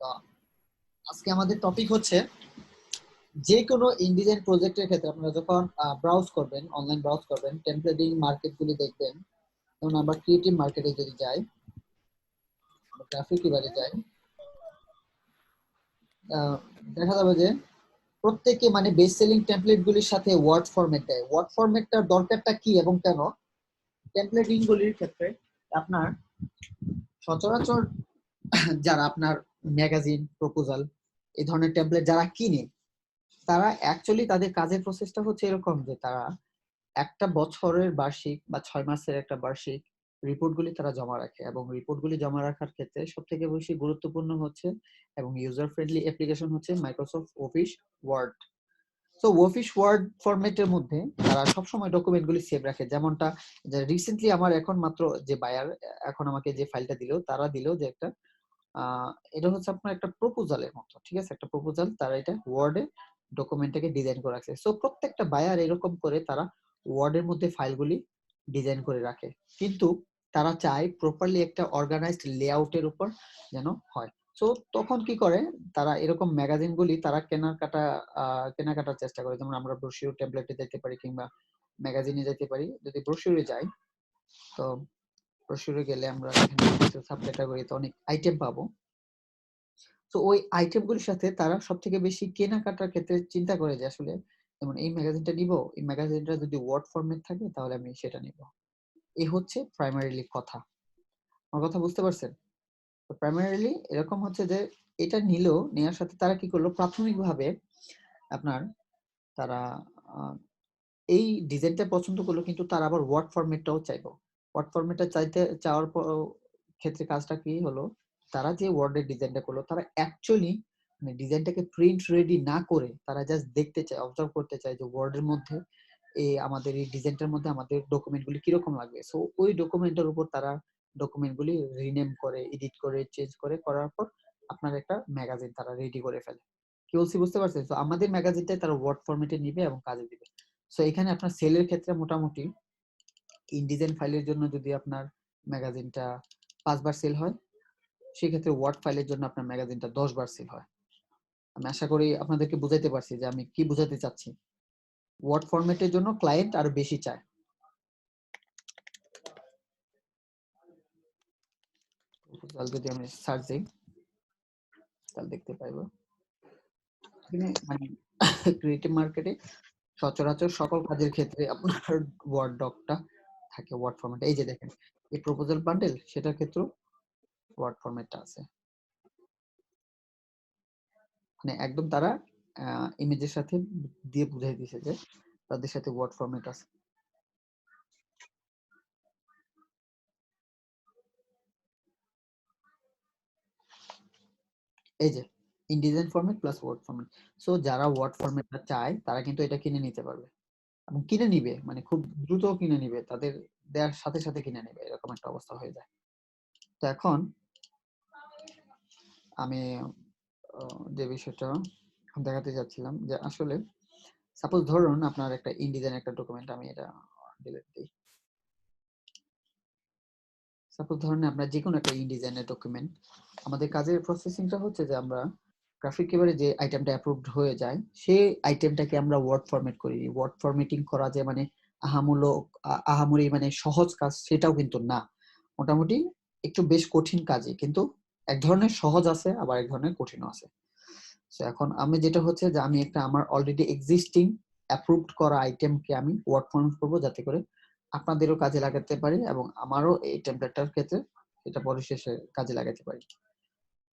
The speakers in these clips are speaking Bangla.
তো আজকে আমাদের টপিক হচ্ছে যে কোনো ইনডিজাইন প্রজেক্টের ক্ষেত্রে আপনারা যখন ব্রাউজ করবেন, অনলাইন ব্রাউজ করবেন, টেমপ্লেটিং মার্কেটগুলি দেখবেন। যেমন আমরা ক্রিয়েটিভ মার্কেটে যদি যাই, গ্রাফিক ডিজাইনে যাই, আহ, দেখা যাবে যে প্রত্যেকে মানে বেস্ট সেলিং টেমপ্লেট গুলির সাথে ওয়ার্ড ফরম্যাট দেয়। ওয়ার্ড ফরম্যাটটার দরকারটা কি এবং কেন? টেমপ্লেটিং গুলির ক্ষেত্রে আপনার সচরাচর যারা আপনার ম্যাগাজিন, প্রপোজাল এই ধরনের টেমপ্লেট যারা কিনে, তারা অ্যাকচুয়ালি তাদের কাজের প্রসেসটা হচ্ছে এরকম যে তারা একটা বছরের বার্ষিক বা 6 মাসের একটা বার্ষিক রিপোর্টগুলি তারা জমা রাখে, এবং রিপোর্টগুলি জমা রাখার ক্ষেত্রে সব থেকে বেশি গুরুত্বপূর্ণ হচ্ছে এবং ইউজার ফ্রেন্ডলি অ্যাপ্লিকেশন হচ্ছে Microsoft office word. So office word ফরম্যাটের মধ্যে তারা সবসময় ডকুমেন্টগুলি সেভ রাখে। যেমনটা যে রিসেন্টলি আমার এখন মাত্র যে বায়ার এখন আমাকে যে ফাইলটা দিল, তারা দিল যে একটা এটা হচ্ছে আপনার একটা প্রপোজালের মতো, ঠিক আছে, একটা প্রপোজাল তারা এটা ওয়ার্ডে ডকুমেন্টটাকে ডিজাইন করে রাখছে। সো প্রত্যেকটা বায়ার এরকম করে তারা ওয়ার্ডের মধ্যে ফাইলগুলি ডিজাইন করে রাখে, কিন্তু তারা চায় প্রপারলি একটা অর্গানাইজড লেআউটের উপর যেন হয়। সো তখন কি করে, তারা এরকম ম্যাগাজিনগুলি তারা কেনাকাটার চেষ্টা করে। যেমন আমরা ব্রোশিওর টেমপ্লেটে যেতে পারি কিংবা ম্যাগাজিনে যেতে পারি। যদি ব্রোশিওরে যাই, তো ব্রোশিওরে গেলে আমরা এখানে সাব ক্যাটাগরিতে অনেক আইটেম পাবো। তো ওই আইটেমগুলির সাথে তারা সবথেকে বেশি কেনাকাটার ক্ষেত্রে চিন্তা করে যে আসলে যেমন এই ম্যাগাজিনটা নিব, এই ম্যাগাজিনটা যদি ওয়ার্ড ফরম্যাট থাকে তাহলে আমি সেটা নিব। এই হচ্ছে প্রাইমারিলি কথা। আমার কথা বুঝতে পারছেন? তো প্রাইমারিলি এরকম হচ্ছে যে এটা নিল, নেওয়ার সাথে তারা কি করলো, প্রাথমিকভাবে আপনার তারা এই ডিজাইনটা পছন্দ করলো, কিন্তু তারা আবার ওয়ার্ড ফরম্যাটটাও চাইলো। ওয়ার্ড ফরম্যাটটা চাওয়ার পর ক্ষেত্রে কাজটা কি হলো, তারা যে ওয়ার্ডের ডিজাইনটা করলো, তারা অ্যাকচুয়ালি মানে ডিজাইনটাকে প্রিন্ট রেডি না করে তারা জাস্ট দেখতে চায়, অবজার্ভ করতে চায় যে ওয়ার্ডের মধ্যে আমাদের এই ডিজাইনটার মধ্যে আমাদের ডকুমেন্টগুলি কিরকম লাগবে। সো ওই ডকুমেন্টের উপর তারা ডকুমেন্টগুলি রিনেম করে, এডিট করে, চেঞ্জ করে করার পর আপনার একটা ম্যাগাজিন তারা রেডি করে ফেলে। কি বলছি বুঝতে পারছেন? তো আমাদের ম্যাগাজিনটাই তারা ওয়ার্ড ফরম্যাটে নিবে এবং কাজে দিবে। সো এখানে আপনার সেলের ক্ষেত্রে মোটামুটি ইনডিজাইন ফাইলের জন্য যদি আপনার ম্যাগাজিনটা 5 বার সেল হয়, সেক্ষেত্রে ওয়ার্ড ফাইলের জন্য আপনার ম্যাগাজিনটা 10 বার সেল হয়। আমি আশা করি আপনাদেরকে বুঝাইতে পারছি যে আমি কি বুঝাতে চাচ্ছি। ওয়ার্ড ফরম্যাটের জন্য ক্লায়েন্ট আরো বেশি চায়। প্রপোজাল যদি আমি সার্চ দিই তাহলে দেখতে পাইবো এখানে মানে ক্রিয়েটিভ মার্কেটে সচরাচর সকল কাজের ক্ষেত্রে আপনার ওয়ার্ড ডকটা থাকে, ওয়ার্ড ফরম্যাট। এই যে দেখেন, এই প্রপোজাল বান্ডেল, সেটার ক্ষেত্রেও ওয়ার্ড ফরম্যাটটা আছে। মানে একদম তারা ইমেজের সাথে দিয়ে বুঝাই দিছে যে তাদের সাথে ওয়ার্ড ফরম্যাট আছে। এই যে InDesign format plus Word format. So যারা ওয়ার্ড ফরম্যাটটা চায় তারা কিন্তু এটা কিনে নিতে পারবে এবং কিনে নিবে, মানে খুব দ্রুত কিনে নিবে, তাদের দেওয়ার সাথে সাথে কিনে নেবে, এরকম একটা অবস্থা হয়ে যায়। তো এখন আমি যে বিষয়টা দেখাতে যাচ্ছিলাম যে আসলে সাপোজ ধরুন আপনার একটা ইনডিজাইন একটা ডকুমেন্ট, আমি এটা ডিলিট দিই। সাপোজ ধরুন আপনার যে কোনো একটা ইনডিজাইনের ডকুমেন্ট, আমাদের কাজের প্রসেসিংটা হচ্ছে যে আমরা গ্রাফিক এবারে যে আইটেমটা অ্যাপ্রুভড হয়ে যায়, সেই আইটেমটাকে আমরা ওয়ার্ড ফরম্যাট করি। ওয়ার্ড ফরম্যাটিং করা যে মানে আহামরি মানে সহজ কাজ সেটাও কিন্তু না। মোটামুটি একটু বেশ কঠিন কাজই, কিন্তু এক ধরনের সহজ আছে আবার এক ধরনের কঠিনও আছে। তো এখন আমি যেটা হচ্ছে যে আমি একটা আমার অলরেডি এক্সিস্টিং অ্যাপ্রুভড করা আইটেমকে আমি ওয়ার্ড ফরম্যাট করব, যাতে করে আপনাদেরও কাজে লাগাতে পারি এবং আমারও এই টেমপ্লেটটার ক্ষেত্রে এটা পরিশেষে কাজে লাগাতে পারি।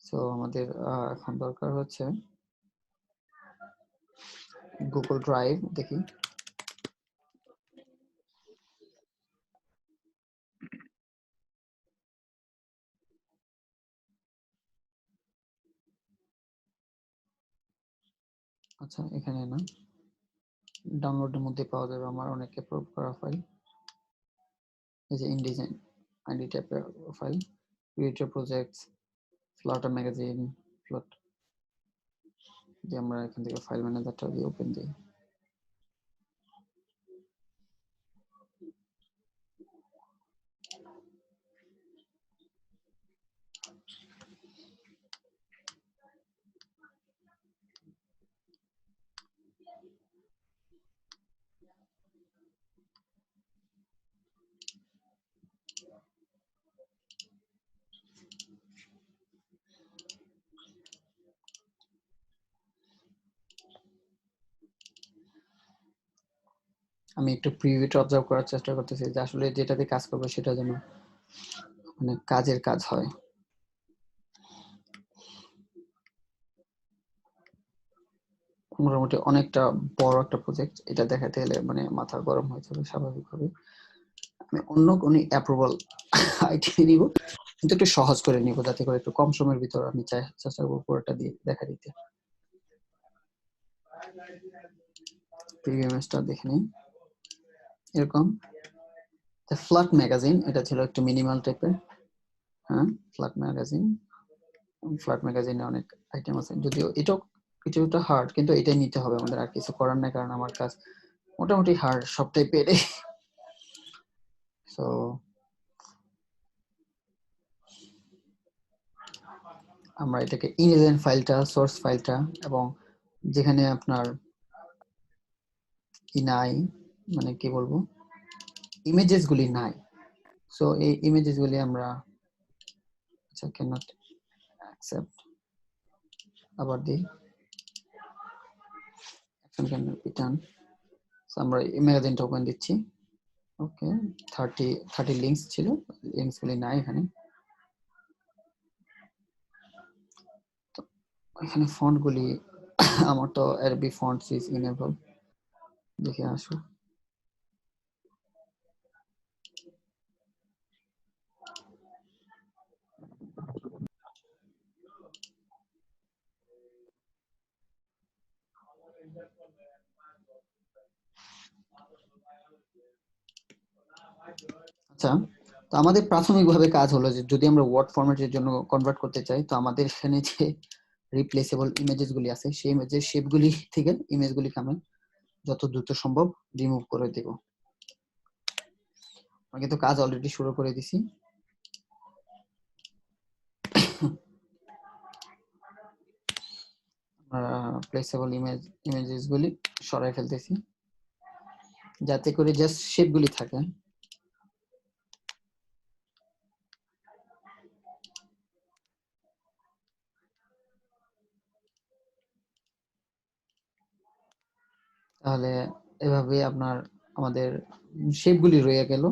সো আমাদের এখন দরকার হচ্ছে গুগল ড্রাইভ। দেখি, আচ্ছা এখানে না, ডাউনলোডের মধ্যে পাওয়া যাবে আমার অনেক অ্যাপ্রুভ করা ফাইল। এই যে ইনডিজাইন আইডি টাইপের file, creator projects, Flutter magazine, ফ্লট যে আমরা এখান থেকে ফাইল ম্যানেজারটা দিয়ে ওপেন দিই। আমি একটু প্রিভিউটা অবজার্ভ করার চেষ্টা করতেছি যে আসলে যেটাতে কাজ করবো সেটা যেন মানে কাজের কাজ হয়। মোটামুটি অনেকটা বড় একটা প্রজেক্ট, এটা দেখাতে গেলে মানে মাথা গরম হয়ে যাবে স্বাভাবিকভাবে। আমি অন্য কোনো অ্যাপ্রুভাল আইটি নিব, কিন্তু একটু সহজ করে নিব যাতে করে একটু কম সময়ের ভিতর আমি চেষ্টা করবো পুরোটা দিয়ে দেখা দিতে। প্রিভিয়াসটা দেখে নিই। এরকম ফ্ল্যাট ম্যাগাজিন, এটা ছিল একটু মিনিমাল টাইপের। হ্যাঁ, ফ্ল্যাট ম্যাগাজিনে অনেক আইটেম আছে, যদিও এটাও কিছুটা হার্ড, কিন্তু এটাই নিতে হবে আমাদের, আর কিছু করার নাই, কারণ আমার কাজ মোটামুটি হার্ড সব টাইপের। সো আমরা এটাকে ইনএজেন্ট ফাইলটা, সোর্স ফাইলটা, এবং যেখানে আপনার কি নাই, মানে কি বলবো, ইমেজেস গুলি নাই, সো এই ইমেজেস গুলি আমরা আচ্ছা ক্যানট অ্যাকসেপ্ট, আবার দিই action can be done. So আমরা এই ম্যাগাজিনটা ওপেন দিচ্ছি। ওকে, 30 লিংকস ছিল, লিংকস গুলি নাই এখানে। তো এখানে ফন্ট গুলি আমার তো আরবি ফন্টস ইজ ইনেবল, দেখে আসো। আচ্ছা, তো আমাদের প্রাথমিকভাবে কাজ হলো যে যদি আমরা ওয়ার্ড ফরম্যাটের জন্য কনভার্ট করতে চাই, তো আমাদের এখানে যে রিপ্লেসেবল ইমেজেস গুলি আছে সেই ইমেজের শেপগুলি থেকে ইমেজগুলিকে আমরা যত দ্রুত সম্ভব রিমুভ করে দেব। আমি কিন্তু কাজ অলরেডি শুরু করে দিছি। প্লেসেবল ইমেজেস গুলি সরাই ফেলতেছি যাতে করে জাস্ট শেপগুলি থাকে। তাহলে এভাবে আপনার আমাদের শেপগুলি রয়ে গেল।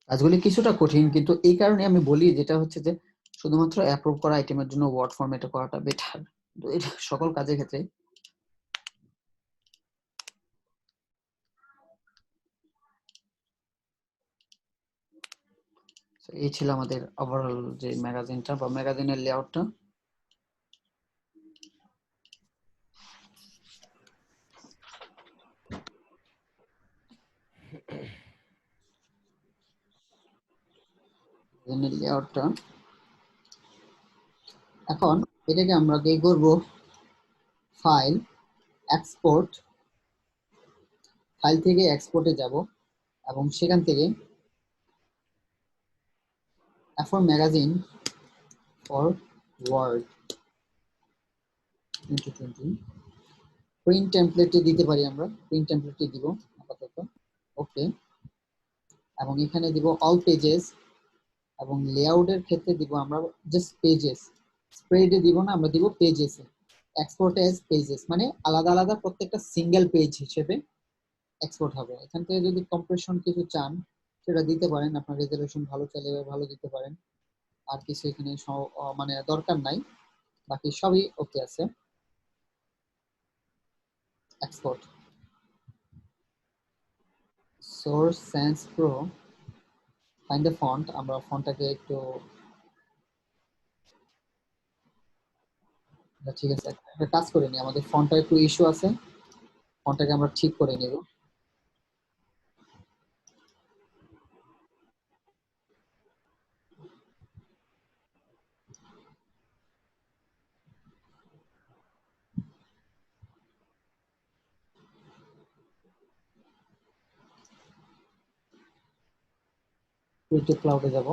কাজগুলি কিছুটা কঠিন, কিন্তু এই কারণে আমি বলি যেটা হচ্ছে যে শুধুমাত্র অ্যাপ্রুভ করা আইটেমের জন্য ওয়ার্ড ফরম্যাটে করাটা বেটার, এটা সকল কাজের ক্ষেত্রে। এই ছিল আমাদের ওভারঅল যে ম্যাগাজিনটা বা ম্যাগাজিনের লেআউটটা। লেআউটটা এখন এটাকে আমরা কি করব, ফাইল এক্সপোর্ট, ফাইল থেকে এক্সপোর্টে যাব এবং সেখান থেকে A4 magazine for word 2020 print টেমপ্লেটে দিতে পারি, আমরা প্রিন্ট টেমপ্লেটে দিব আপাতত। ওকে, এবং এখানে দিব অল পেজেস, এবং লেআউটের ক্ষেত্রে দিব আমরা জাস্ট পেজেস, স্প্রেডে দিব না, আমরা দিব পেজেস, এক্সপোর্ট এজ পেজেস, মানে আলাদা আলাদা প্রত্যেকটা সিঙ্গেল পেজ হিসেবে এক্সপোর্ট হবে। এখান থেকে যদি কম্প্রেশন কিছু চান সেটা দিতে পারেন, আপনার রেজলিউশন ভালো চাইলে ভালো দিতে পারেন, আর কিছু এখানে মানে দরকার নাই, বাকি সবই ওকে আছে। Export source sans pro, find the font, আমরা ফন্টটাকে একটু ঠিক আছে একটা কাজ করে নিই, আমাদের ফন্টটা একটু ইস্যু আছে, ফন্টটাকে আমরা ঠিক করে নেব। ক্রিয়েটিভ ক্লাউডে যাব,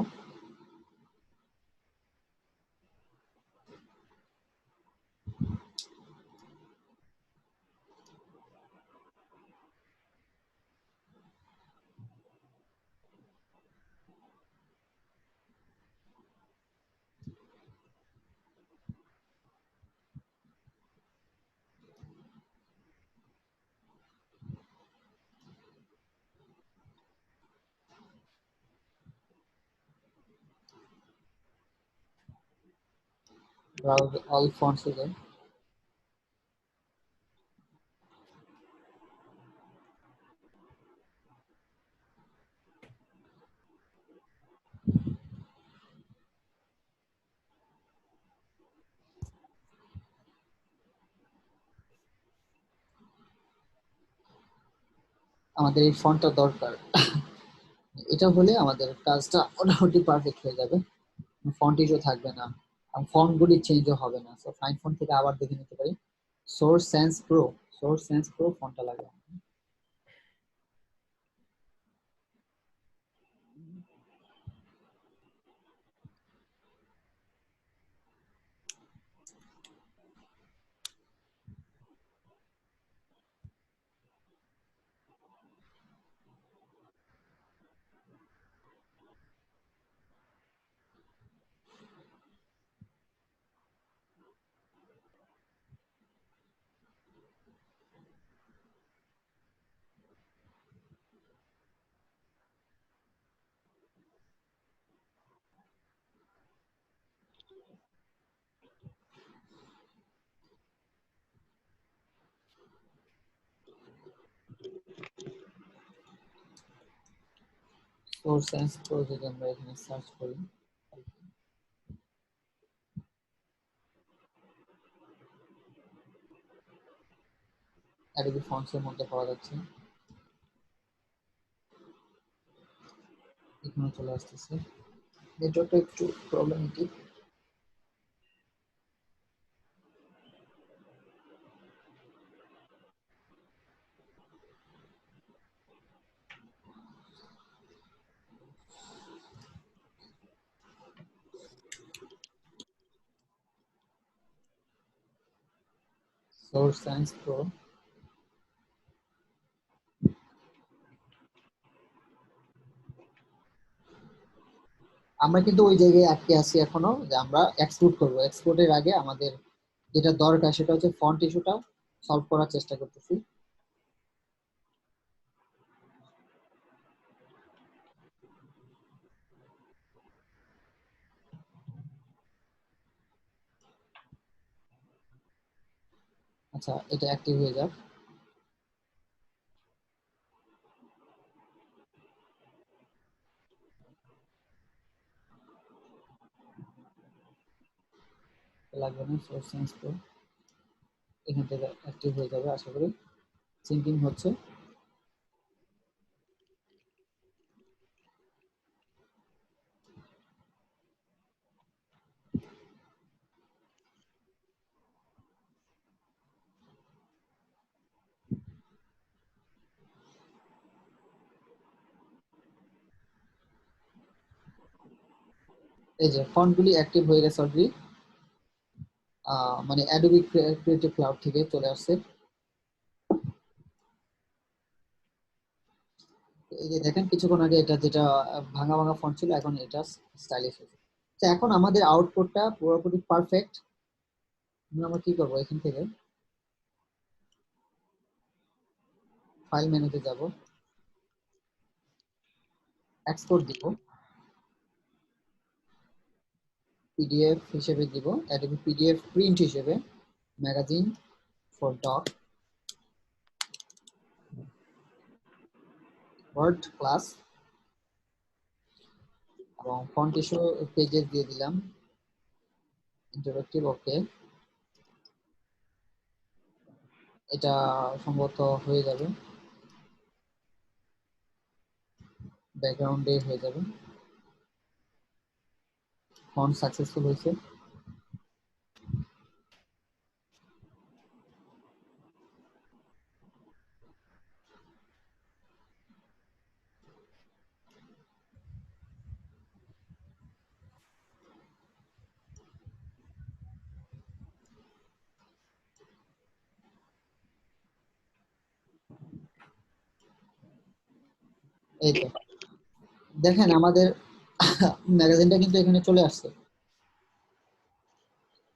ব্রাউজ অল ফন্টস এ যাই। আমাদের এই ফন্টটা দরকার, এটা হলে আমাদের কাজটা মোটামুটি পারফেক্ট হয়ে যাবে, ফন্ট ইস্যু থাকবে না, ফন্ট গুলি চেঞ্জও হবে না। সো ফাইন ফন্ট থেকে আবার দেখে নিতে পারি। Source sans pro, source sans pro ফন্টটা লাগে। সোর্স সেন্স প্রো যদি আমরা এখানে সার্চ করি, অ্যাডোবি ফন্টস এর মধ্যে পাওয়া যাচ্ছে, এখানে চলে আসতেছে। নেটওয়ার্কটা একটু প্রবলেমেটিক। সোর্স সেন্স প্রো, আমরা কিন্তু ওই জায়গায় আটকে আছি এখনো, যে আমরা এক্সপোর্ট করব। এক্সপোর্টের আগে আমাদের যেটা দরকার সেটা হচ্ছে ফন্ট ইস্যুটা সলভ করার চেষ্টা করতেছি। আচ্ছা, এটা অ্যাক্টিভ হয়ে যাক। লাগবে না, সোর্স সেন্স প্রো এখান থেকে অ্যাক্টিভ হয়ে যাবে আশা করি। সিঙ্কিং হচ্ছে। এই যে ফন্ট গুলি অ্যাক্টিভ হয়ে গেছে অলরেডি, মানে অ্যাডোবি ক্রিয়েটিভ ক্লাউড থেকে চলে আসছে। এই যে দেখেন কিছুক্ষণ আগে এটা যেটা ভাঙা ভাঙা ফন্ট ছিল, এখন এটা স্টাইলিশ হয়েছে। তো এখন আমাদের আউটপুটটা পুরোপুরি পারফেক্ট। আমরা কি করবো, এখান থেকে ফাইল মেনুতে যাব, এক্সপোর্ট দিব, পিডিএফ হিসেবে দিব, অ্যাডোবি পিডিএফ প্রিন্ট হিসেবে, magazine for doc, word class, এবং ফন্ট ইস্যু পেজেস দিয়ে দিলাম, ইন্টারেক্টিভ ওকে। এটা সম্ভবত হয়ে যাবে, ব্যাকগ্রাউন্ডে হয়ে যাবে। ফন্ট সাকসেসফুল হয়েছে। এই তো দেখেন আমাদের ম্যাগাজিনটা কিন্তু এখানে চলে আসছে।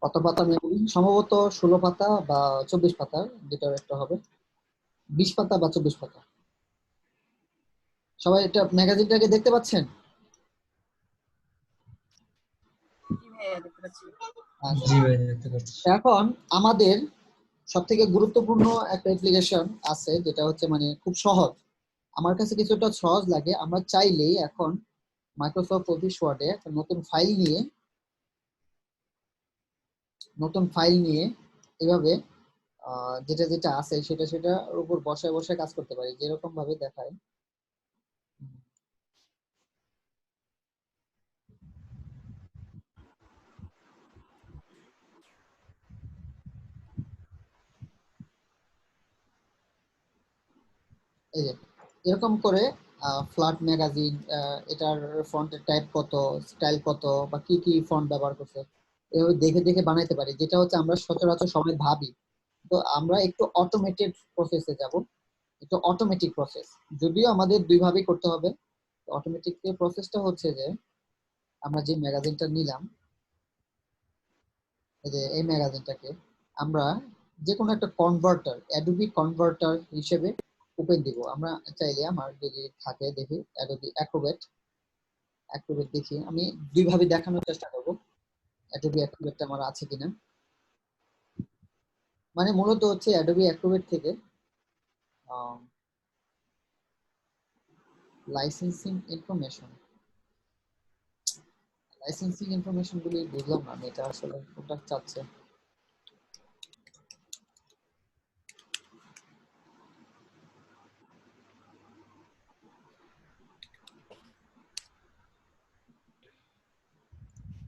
কত পাতা ম্যাগাজিন? সম্ভবত 16 পাতা বা 24 পাতা, যেটা একটা হবে, 20 পাতা বা 24 পাতা। সবাই এটা ম্যাগাজিনটাকে দেখতে পাচ্ছেন? হ্যাঁ দেখতে পাচ্ছি। আচ্ছা, জি ভাই দেখতে পাচ্ছি। এখন আমাদের সব থেকে গুরুত্বপূর্ণ একটা অ্যাপ্লিকেশন আছে যেটা হচ্ছে মানে খুব সহজ, আমার কাছে কিছুটা সহজ লাগে। আমরা চাইলেই এখন মাইক্রোসফট অফিস ওয়ার্ডে একটা নতুন ফাইল নিয়ে এভাবে যেটা যেটা আছে সেটা সেটার উপর বসায় বসায় কাজ করতে পারি, যেরকম ভাবে দেখায়। এই যে এরকম করে ফ্ল্যাট ম্যাগাজিন, এটার ফন্টের টাইপ কত, স্টাইল কত, বা কি কি ফন্ট ব্যবহার করছে, এভাবে দেখে দেখে বানাইতে পারি, যেটা হচ্ছে আমরা সচরাচর সবাই ভাবি। তো আমরা একটু অটোমেটেড প্রসেসে যাব, একটু অটোমেটিক প্রসেস, যদিও আমাদের দুই ভাবেই করতে হবে। অটোমেটিক প্রসেসটা হচ্ছে যে আমরা যে ম্যাগাজিনটা নিলাম, এই যে এই ম্যাগাজিনটাকে আমরা যে কোনো একটা কনভার্টার, অ্যাডোবি কনভার্টার হিসেবে ওপেন দিব। আমরা চাইলে, আমার যদি থাকে দেখি অ্যাডোবি অ্যাক্রোবেট দেখি, আমি দুই ভাবে দেখানোর চেষ্টা করব অ্যাডোবি অ্যাক্রোবেটটা আমার আছে কিনা। মানে মূলত হচ্ছে অ্যাডোবি অ্যাক্রোবেট থেকে লাইসেন্সিং ইনফরমেশন গুলি বুঝলাম না আমি, এটা আসলে কোনটা চাচ্ছে।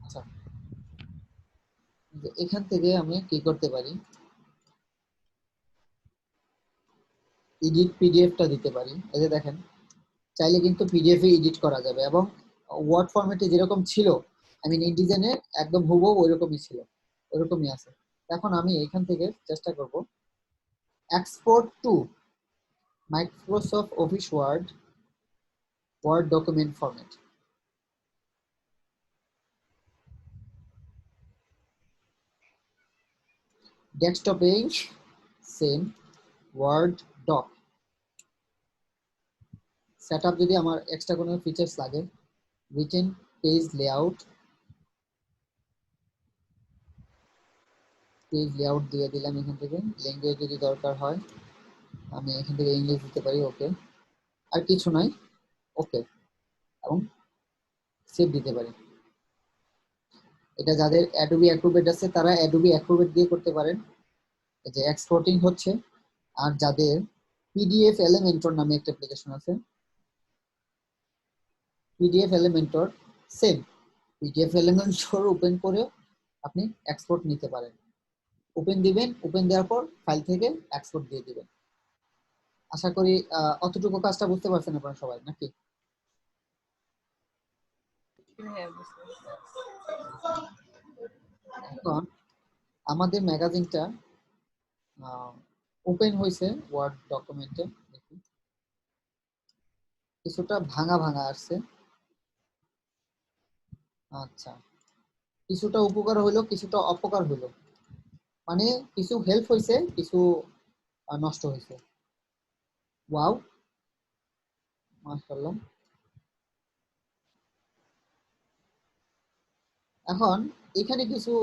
আচ্ছা, এখান থেকে আমি কি করতে পারি, এডিট পিডিএফটা দিতে পারি। এই যে দেখেন, চাইলে কিন্তু পিডিএফ এ এডিট করা যাবে, এবং ওয়ার্ড ফরম্যাটে যেরকম ছিল, আই মিন ইনডিজাইনে একদম হুবহু ওইরকমই ছিল, ওইরকমই আছে। এখন আমি এখান থেকে চেষ্টা করব export to Microsoft office Word document format. ডেস্কটপে সেম ওয়ার্ড ডক। সেটআপ যদি আমার এক্সট্রা কোনো ফিচার্স লাগে, রিটেন পেজ লেআউট দিয়ে দিলাম। এখান থেকে ল্যাঙ্গুয়েজ যদি দরকার হয় আমি এখান থেকে ইংলিশ দিতে পারি, ওকে, আর কিছু নাই, ওকে, এবং সেভ দিতে পারি। এটা যাদের অ্যাডোবি অ্যাক্রোবেট আছে তারা অ্যাডোবি অ্যাক্রোবেট দিয়ে করতে পারেন, এই যে এক্সপোর্টিং হচ্ছে। আর যাদের পিডিএফ এলিমেন্টর নামে একটা অ্যাপ্লিকেশন আছে, PDF Elementor same, PDF Elementor open করে আপনি এক্সপোর্ট নিতে পারেন। ওপেন দিবেন, ওপেন দেওয়ার পর ফাইল থেকে এক্সপোর্ট দিয়ে দিবেন। আশা করি অতটুকু কাজটা বুঝতে পারছেন আপনারা সবাই নাকি? হ্যাঁ বুঝতে পারছি। এখন আমাদের ম্যাগাজিনটা ওপেন হয়েছে ওয়ার্ড ডকুমেন্টে, দেখি কিছুটা ভাঙা ভাঙা আসছে। আচ্ছা, কিছুটা উপকার হইলো, কিছুটা অপকার হইলো, মানে কিছু হেল্প হয়েছে, কিছু নষ্ট হয়েছে। ওয়াও, মাশাআল্লাহ। এখন এখানে কিছু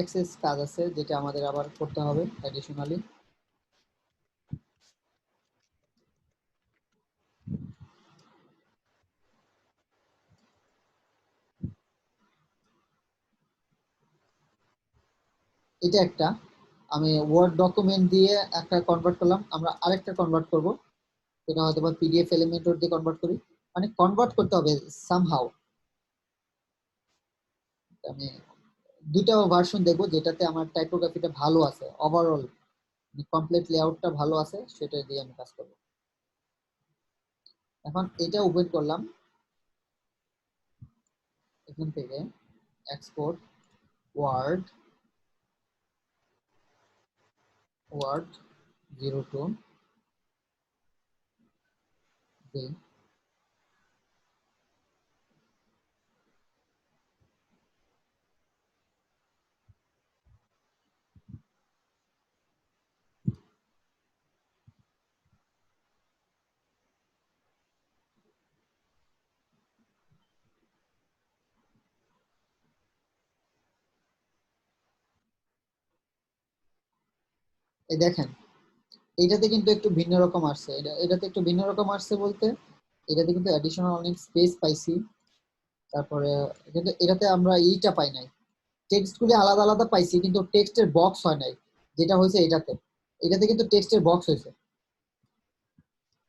এক্সেস কাজ আছে যেটা আমাদের আবার করতে হবে অ্যাডিশনালি। এটা একটা আমি ওয়ার্ড ডকুমেন্ট দিয়ে একটা কনভার্ট করলাম, আমরা আরেকটা কনভার্ট করব, এটা হয়তো বা পিডিএফ এলিমেন্টর দিয়ে কনভার্ট করি, মানে কনভার্ট করতে হবে সামহাউ। আমি দুইটা ভার্সন দেখবো যেটাতে আমার টাইপোগ্রাফিটা ভালো আছে, ওভারঅল কমপ্লিট লেআউটটা ভালো আছে, সেটা দিয়ে আমি কাজ করব। এখন এটা ওপেন করলাম, এখান থেকে এক্সপোর্ট ওয়ার্ড ওয়ার্ড 02 দিই। এই দেখেন এটাতে কিন্তু একটু ভিন্ন রকম আসছে, এটাতে একটু ভিন্ন রকম আসছে বলতে এটাতে কিন্তু অ্যাডিশনাল অনেক স্পেস পাইছি। তারপরে কিন্তু এটাতে আমরা এইটা পাই নাই, টেক্সট গুলি আলাদা আলাদা পাইছি কিন্তু টেক্সটের বক্স হয় নাই, যেটা হয়েছে এটাতে। এটাতে কিন্তু টেক্সটের বক্স হয়েছে।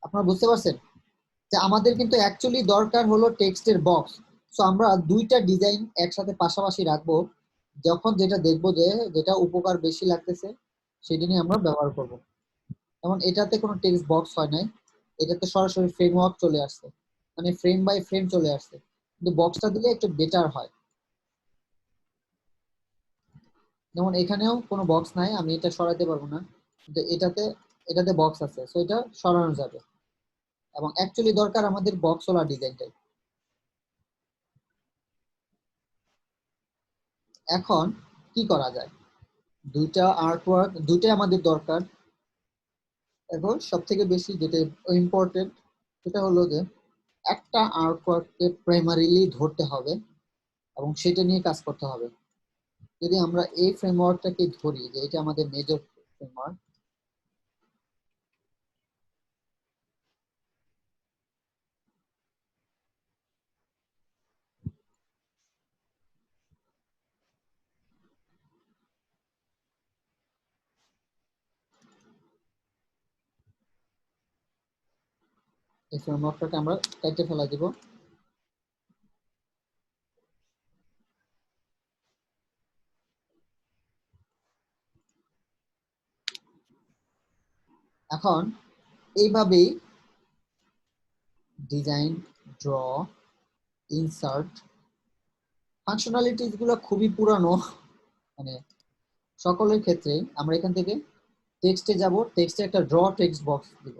আপনারা বুঝতে পারছেন যে আমাদের কিন্তু অ্যাকচুয়ালি দরকার হলো টেক্সটের বক্স। সো আমরা দুইটা ডিজাইন একসাথে পাশাপাশি রাখবো, যখন যেটা দেখবো যে যেটা উপকার বেশি লাগতেছে সেটা নিয়ে আমরা ব্যবহার করব। যেমন এটাতে কোনো টেক্সট বক্স হয় নাই, এটাতে সরাসরি ফ্রেমওয়ার্ক চলে আসছে, মানে ফ্রেম বাই ফ্রেম চলে আসছে, কিন্তু বক্সটা দিলে একটু বেটার হয়। যেমন এখানেও কোনো বক্স নাই, আমি এটা সরাতে পারবো না, কিন্তু এটাতে এটাতে বক্স আছে, সো এটা সরানো যাবে। এবং অ্যাকচুয়ালি দরকার আমাদের বক্সওয়ালা ডিজাইনটাই। এখন কি করা যায়, দুইটা আর্টওয়ার্ক দুইটাই আমাদের দরকার। এখন সব থেকে বেশি যেটা ইম্পর্টেন্ট সেটা হলো যে একটা আর্টওয়ার্ককে প্রাইমারিলি ধরতে হবে এবং সেটা নিয়ে কাজ করতে হবে। যদি আমরা এই ফ্রেমওয়ার্কটাকে ধরি যে এটা আমাদের মেজর ফ্রেমওয়ার্ক, এই ফ্রেমওয়ার্কটাকে আমরা কেটে ফেলা দিব। এখন এইভাবেই ডিজাইন, ড্র, ইনসার্ট ফাংশনালিটিস গুলো খুবই পুরানো, মানে সকলের ক্ষেত্রে আমরা এখান থেকে টেক্সটে যাব, টেক্সটে একটা ড্র টেক্সট বক্স দিব,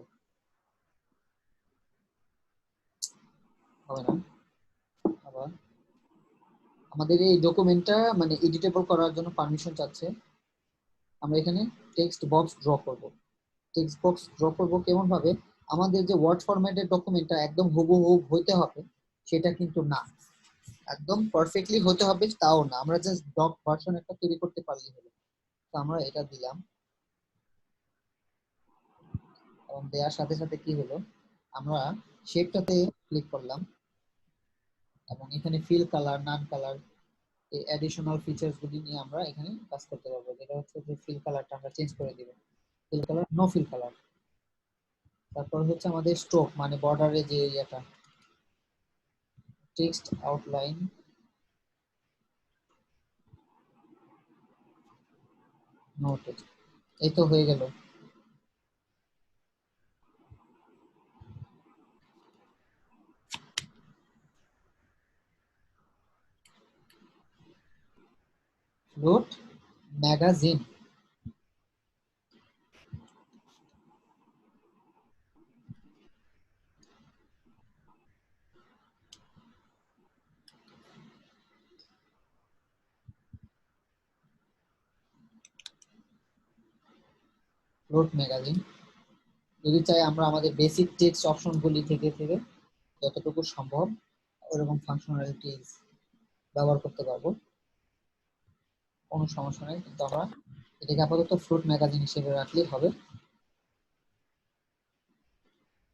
হবে না? আবার আমাদের এই ডকুমেন্টটা মানে এডিটেবল করার জন্য পারমিশন চাচ্ছে, আমরা এখানে টেক্সট বক্স ড্র করব। টেক্সট বক্স ড্র করব কেমন ভাবে, আমাদের যে ওয়ার্ড ফরম্যাটের ডকুমেন্টটা একদম হুবহু হইতে হবে সেটা কিন্তু না, একদম পারফেক্টলি হতে হবে তাও না, আমরা জাস্ট ডক ভার্সন একটা তৈরি করতে পারলেই হলো। তো আমরা এটা দিলাম এবং দেওয়ার সাথে সাথে কি হলো, আমরা শেপটাতে ক্লিক করলাম এবং এখানে ফিল কালার, নান কালার, এই অ্যাডিশনাল ফিচার্স গুলি নিয়ে আমরা এখানে কাজ করতে পারবো। যেটা হচ্ছে যে ফিল কালারটা আমরা চেঞ্জ করে দিব, fill colour, no fill colour. তারপর হচ্ছে আমাদের স্ট্রোক মানে বর্ডারে যে ইয়েটা, টেক্সট আউটলাইন, নো টেক্সট। এই তো হয়ে গেল। Float magazine, float magazine. যদি চাই আমরা আমাদের বেসিক টেক্সট অপশনগুলি থেকে থেকে যতটুকু সম্ভব ওরকম ফাংশনালিটিস ব্যবহার করতে পারবো, কোনো সমস্যা নেই। কিন্তু আমরা এটাকে আপাতত ফ্লোট ম্যাগাজিন হিসেবে রাখলেই হবে।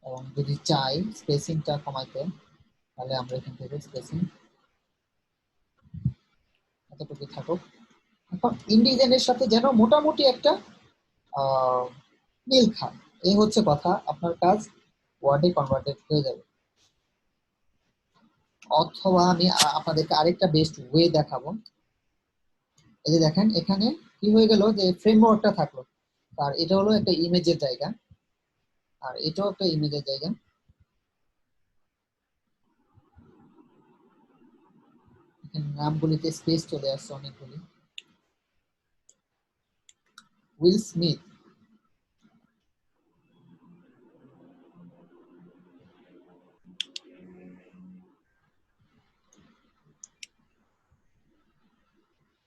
এবং যদি চাই স্পেসিংটা কমাইতে, তাহলে আমরা এখান থেকে স্পেসিং এতটুকু থাকুক। এখন ইন্ডিজেনের সাথে যেন মোটামুটি একটা আহ মিল খায়, এই হচ্ছে কথা, আপনার কাজ ওয়ার্ডে কনভার্টেড হয়ে যাবে। অথবা আমি আপনাদেরকে আরেকটা বেস্ট ওয়ে দেখাবো। এই যে দেখেন এখানে কি হয়ে গেল, যে ফ্রেমওয়ার্কটা থাকলো, আর এটা হলো একটা ইমেজের জায়গা, আর এটাও একটা ইমেজের জায়গা। এখানে নামগুলিতে স্পেস চলে আসছে অনেকগুলি। উইল স্মিথ,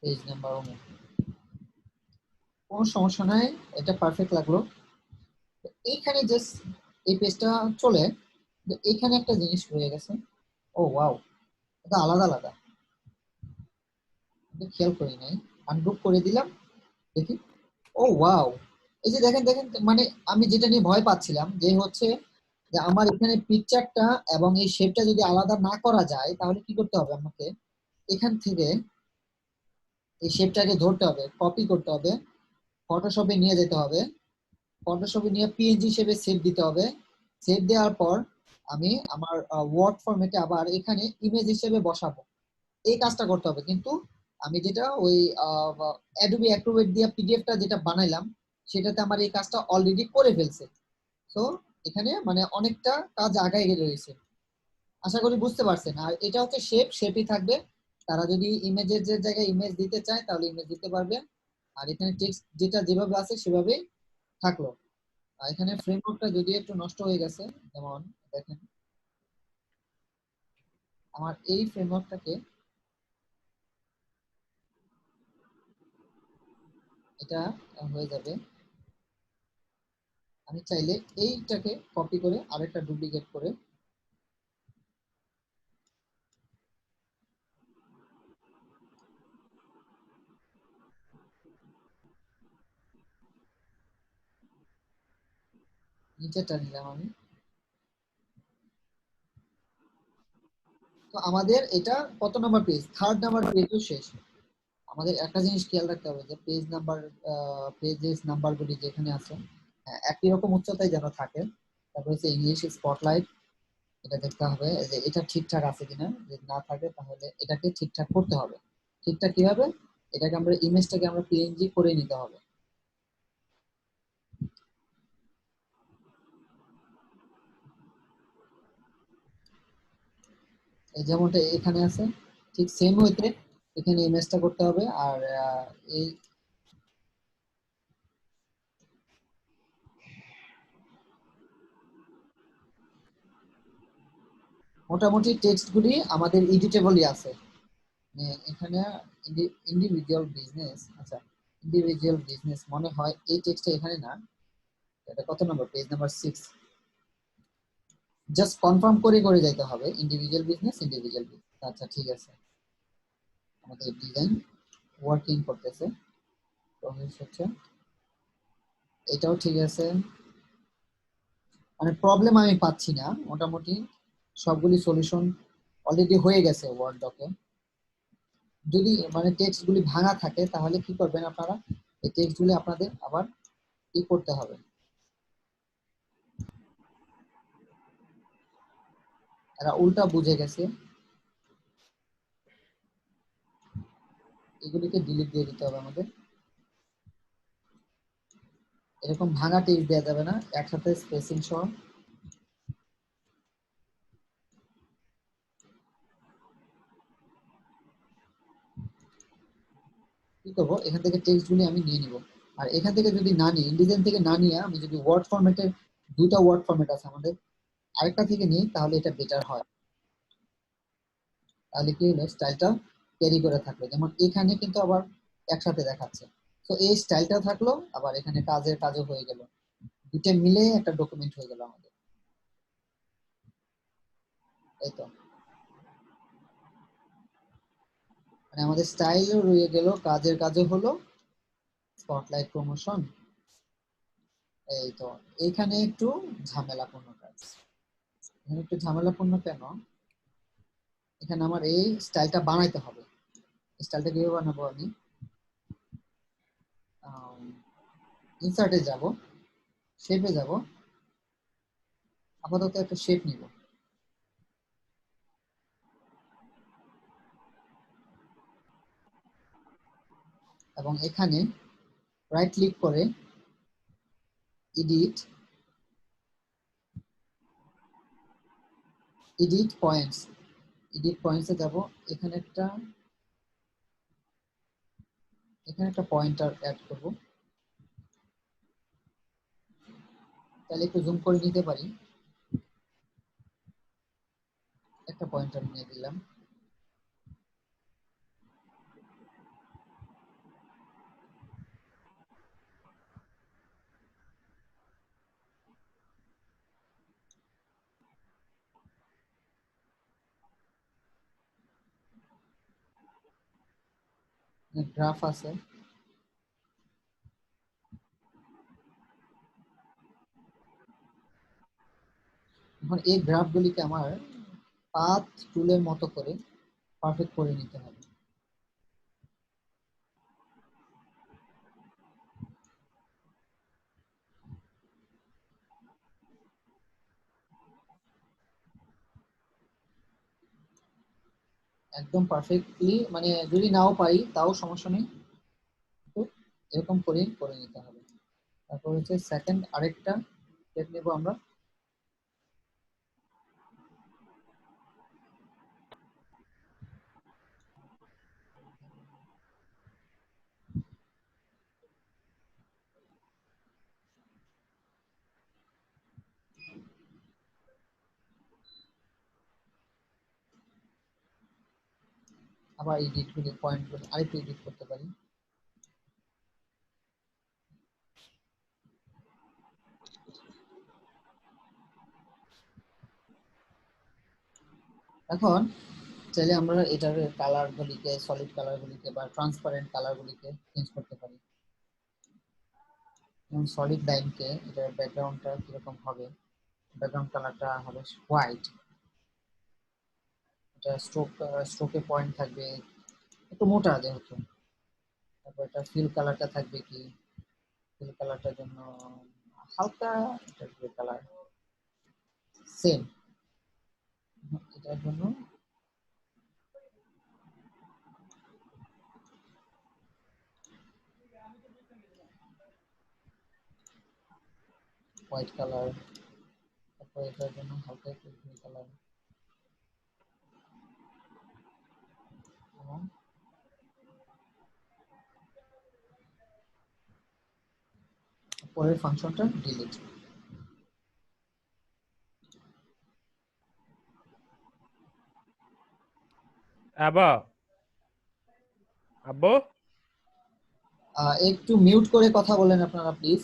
পেজ নাম্বার অমুক, কোনো সমস্যা নাই, এটা পারফেক্ট লাগলো। তো এইখানে জাস্ট এই পেজটা চলে, তো এইখানে একটা জিনিস হয়ে গেছে, ও ওয়াও, এটা আলাদা আলাদা, এটা খেয়াল করি নাই। আনগ্রুপ করে দিলাম, দেখি, ও ওয়াও, এই যে দেখেন দেখেন, মানে আমি যেটা নিয়ে ভয় পাচ্ছিলাম যে হচ্ছে যে আমার এখানে পিকচারটা এবং এই শেপটা যদি আলাদা না করা যায় তাহলে কি করতে হবে আমাকে, এখান থেকে এই শেপটাকে ধরতে হবে, কপি করতে হবে, ফটোশপে নিয়ে যেতে হবে, ফটোশপে নিয়ে পিএনজি হিসেবে সেভ দিতে হবে। সেভ দেওয়ার পর আমি আমার ওয়ার্ড ফরম্যাটে আবার এখানে ইমেজ হিসেবে বসাবো। এই কাজটা করতে হবে, কিন্তু আমি যেটা ওই অ্যাডোবি অ্যাক্রোবেট দিয়ে পিডিএফটা যেটা বানাইলাম সেটাতে আমার এই কাজটা অলরেডি করে ফেলছে। তো এখানে মানে অনেকটা কাজ আগায় রয়েছে। আশা করি বুঝতে পারছেন। আর এটা হচ্ছে শেপ, শেপই থাকবে। তারা যদি ইমেজের যে জায়গায় ইমেজ দিতে চায় তাহলে ইমেজ দিতে পারবে। আর এখানে টেক্সট যেটা যেভাবে আছে সেভাবেই থাকলো। আর এখানে ফ্রেমওয়ার্কটা যদি একটু নষ্ট হয়ে গেছে, যেমন দেখেন আমার এই ফ্রেমওয়ার্কটাকে, এটা হয়ে যাবে। আমি চাইলে এইটাকে কপি করে আরেকটা ডুপ্লিকেট করে নিচেটা নিলাম আমি। তো আমাদের এটা কত নাম্বার পেজ, থার্ড নাম্বার পেজও শেষ। আমাদের একটা জিনিস খেয়াল রাখতে হবে যে পেজ নাম্বার, পেজেস নাম্বারগুলি যেখানে আছে একই রকম উচ্চতায় যেন থাকে। তারপর হচ্ছে ইংলিশ স্পটলাইট, এটা দেখতে হবে যে এটা ঠিকঠাক আছে কিনা। যদি না থাকে তাহলে এটাকে ঠিকঠাক করতে হবে। ঠিকঠাক কিভাবে, এটাকে আমরা ইমেজটাকে আমরা পিএনজি করে নিতে হবে। এই যেমনটা এখানে আছে ঠিক সেম ওয়েতে এখানে ইমেজটা করতে হবে। আর এই মোটামুটি টেক্সট গুলি আমাদের এডিটেবলই আছে। মানে এখানে ইন্ডিভিজুয়াল বিজনেস, আচ্ছা ইন্ডিভিজুয়াল বিজনেস মনে হয় এই টেক্সটটা এখানে না। এটা কত number page, number 6। Just confirm করে করে যাইতে হবে ইন্ডিভিজুয়াল বিজনেস, ইন্ডিভিজুয়াল বিজনেস। আচ্ছা ঠিক আছে, আমাদের ডিজাইন ওয়ার্কিং করতেছে, প্রসেস হচ্ছে, এটাও ঠিক আছে। মানে প্রবলেম আমি পাচ্ছি না, মোটামুটি সবগুলি সলিউশন অলরেডি হয়ে গেছে ওয়ার্ড ডকে। যদি মানে টেক্সট গুলি ভাঙা থাকে তাহলে কি করবেন আপনারা, এই টেক্সট গুলি আপনাদের আবার কি করতে হবে। এরা উল্টা বুঝে গেছে, এগুলিকে ডিলিট দিয়ে দিতে হবে আমাদের। এরকম ভাঙা টেক্সট দেওয়া যাবে না, একসাথে স্পেসিং সহ। কি করবো, এখান থেকে টেক্সট গুলি আমি নিয়ে নিব। আর এখান থেকে যদি না নিই, ইন্ডিজেন থেকে না নিয়ে আমি যদি ওয়ার্ড ফরম্যাটের, দুইটা ওয়ার্ড ফরম্যাট আছে আমাদের, আরেকটা থেকে নিই তাহলে এটা বেটার হয়। তাহলে কি হলো, স্টাইলটা ক্যারি করে থাকলো। যেমন এখানে কিন্তু আবার একসাথে দেখাচ্ছে। তো এই স্টাইলটা থাকলো, আবার এখানে কাজের কাজও হয়ে গেল, দুটো মিলে একটা ডকুমেন্ট হয়ে গেল আমাদের। এই তো, মানে আমাদের স্টাইলও রয়ে গেল, কাজের কাজও হলো, স্পটলাইট প্রমোশন। এই তো, এইখানে একটু ঝামেলাপূর্ণ কাজ। এখানে একটু ঝামেলাপূর্ণ কেন, এখানে আমার এই স্টাইলটা বানাইতে হবে। স্টাইলটা কিভাবে বানাবো, আমি ইনসার্টে যাব, শেপে যাব, আপাতত একটা শেপ নিব, এবং এখানে রাইট ক্লিক করে এডিট, এডিট পয়েন্টস, এডিট পয়েন্টসে যাব। এখানে একটা, এখানে একটা পয়েন্টার অ্যাড করব, তাহলে একটু জুম করে নিতে পারি। একটা পয়েন্টার নিয়ে দিলাম। গ্রাফ আছে, এখন এই গ্রাফগুলিকে আমার পাথ টুলের মতো করে পারফেক্ট করে নিতে হবে। একদম পারফেক্টলি, মানে যদি নাও পারি তাও সমস্যা নেই, তো এরকম করে করে নিতে হবে। তারপর হচ্ছে সেকেন্ড আরেকটা স্টেপ নেব আমরা। আবার এডিট গুলি পয়েন্ট গুলি আরেকটু এডিট করতে পারি। এখন চাইলে আমরা এটার কালার গুলিকে, সলিড কালার গুলিকে বা ট্রান্সপারেন্ট কালার গুলিকে চেঞ্জ করতে পারি। যেমন সলিড লাইনকে এটার ব্যাকগ্রাউন্ডটা কিরকম হবে, ব্যাকগ্রাউন্ড কালারটা হবে হোয়াইট, এটা স্ট্রোকে পয়েন্ট থাকবে একটু মোটা যেহেতু। তারপর এটা ফিল কালারটা থাকবে কি, ফিল কালারটার জন্য হালকা এটা গ্রে কালার, সেম এটার জন্য হোয়াইট কালার, তারপর এটার জন্য হালকা একটু গ্রে কালার, এবং পরের ফাংশনটা ডিলিট। আব্বা আব্বু একটু মিউট করে কথা বলেন আপনারা প্লিজ।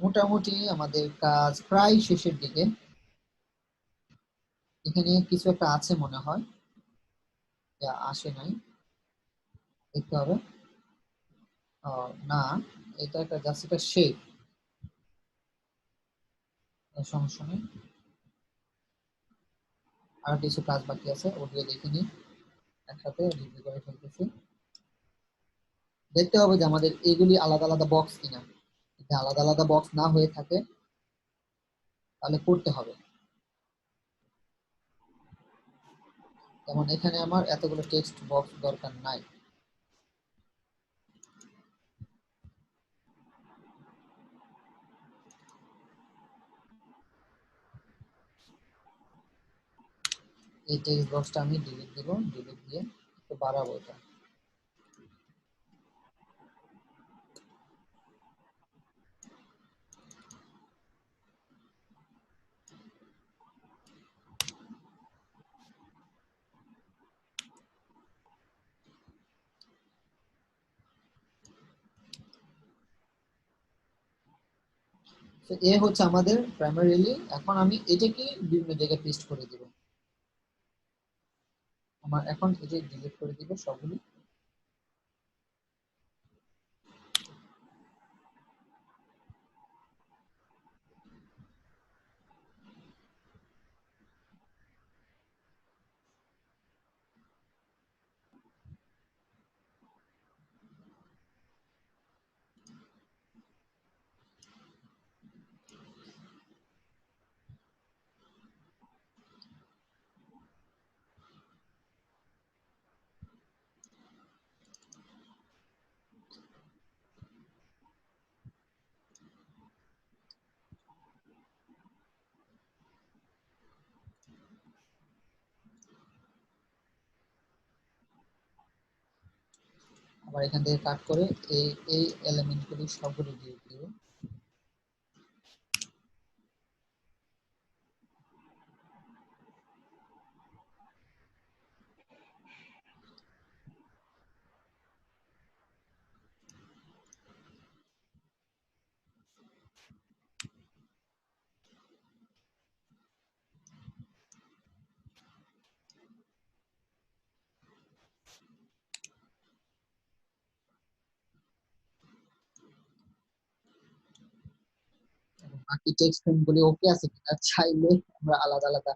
মোটামুটি আমাদের কাজ প্রায় শেষের দিকে। এখানে কিছু একটা আছে মনে হয়, যা আসে নাই, দেখতে হবে। না, এটা একটা জাস্ট একটা শেপ, সমস্যা নেই। আর কিছু কাজ বাকি আছে, ওগুলো দেখে নিই, একসাথে রিভিউ করে ফেলতেছি। দেখতে হবে যে আমাদের এগুলি আলাদা আলাদা বক্স কিনা। যদি আলাদা আলাদা বক্স না হয়ে থাকে তাহলে করতে হবে। যেমন এখানে আমার এতগুলো টেক্সট বক্স দরকার নাই। এই টেক্সট বক্সটা আমি ডিলিট দিব, ডিলিট দিয়ে একটু বাড়াবো এটা। তো এ হচ্ছে আমাদের প্রাইমারিলি। এখন আমি এটাকে বিভিন্ন জায়গায় পেস্ট করে দিব। আমার এখন এটা ডিলিট করে দিব সবগুলো। আবার এখান থেকে কাট করে এই এই এলিমেন্ট গুলি সবগুলো ডিলিট দিব। বাকি টেক্সট ফ্রেমগুলি ওকে আছে কিনা চাইলে আমরা আলাদা আলাদা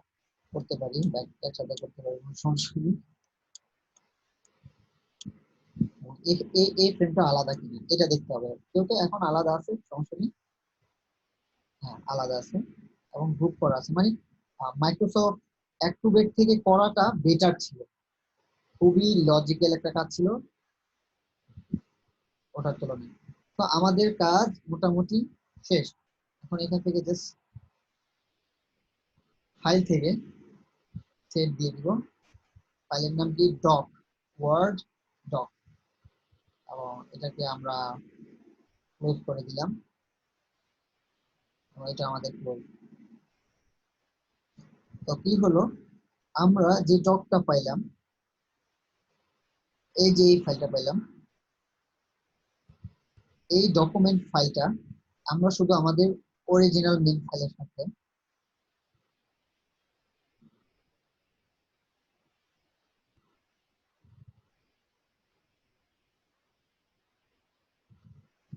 করতে পারি বা একসাথে করতে পারি, কোনো সমস্যা নেই। এই ফ্রেমটা আলাদা কিনা এটা দেখতে হবে, যেহেতু এখন আলাদা আছে সমস্যা নেই। হ্যাঁ আলাদা আছে এবং গ্রুপ করা আছে, মানে মাইক্রোসফট অ্যাক্টিভেট থেকে করাটা বেটার ছিল, খুবই লজিক্যাল একটা কাজ ছিল ওটার তুলনায়। তো আমাদের কাজ মোটামুটি শেষ। এখন এখান থেকে জাস্ট ফাইল থেকে সেভ দিয়ে দিব। ফাইলের নাম কি ডক, ওয়ার্ড ডক, এবং এটাকে আমরা ক্লোজ করে দিলাম। এবং এটা আমাদের ক্লোজ। তো কি হলো, আমরা যে ডকটা পাইলাম, এই যে এই ফাইলটা পাইলাম, এই ডকুমেন্ট ফাইলটা আমরা শুধু আমাদের অরিজিনাল মেইন ফাইলের সাথে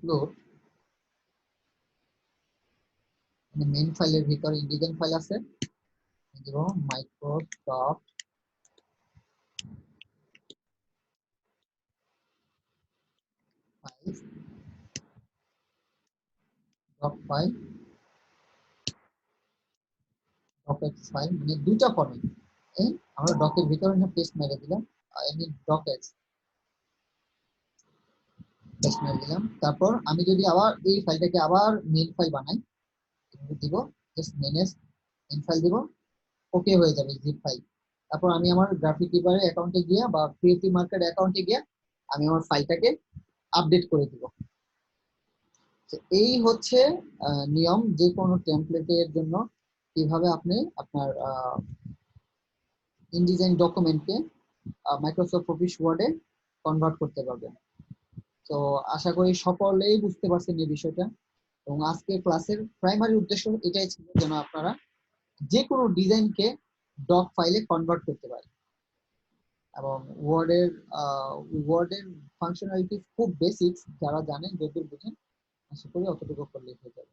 লোড, মেইন ফাইলের ভিতরে ইন্ডিজেন ফাইল আছে, দিব Microsoft file doc file docx file, মানে দুইটা ফরম্যাট। আমরা ডকের ভিতরে না পেস্ট মেরে দিলাম, এমনি ডকেক্স পেস্ট মেরে দিলাম। তারপর আমি যদি আবার এই ফাইলটাকে আবার মেইন ফাইল বানাই, দিব জাস্ট মেইন ফাইল দিব, ওকে হয়ে যাবে জিপ ফাইল। তারপর আমি আমার গ্রাফিক ডিজাইনার অ্যাকাউন্টে গিয়ে বা ক্রিয়েটিভ মার্কেট অ্যাকাউন্টে গিয়ে আমি আমার ফাইলটাকে আপডেট করে দিব। এই হচ্ছে নিয়ম যে কোনো টেমপ্লেটের জন্য, কিভাবে আপনি আপনার ইনডিজাইন ডকুমেন্টকে মাইক্রোসফট অফিস ওয়ার্ডে কনভার্ট করতে পারবেন। তো আশা করি সকলেই বুঝতে পারছেন এই বিষয়টা, এবং আজকের ক্লাসের প্রাইমারি উদ্দেশ্য এটাই ছিল যেন আপনারা যে কোনো ডিজাইনকে ডক ফাইলে কনভার্ট করতে পারেন। এবং ওয়ার্ডের ফাংশনালিটি খুব বেসিক্স, যারা জানেন যতটুকু বুঝেন আশা করি অতটুকু করলেই হয়ে যাবে।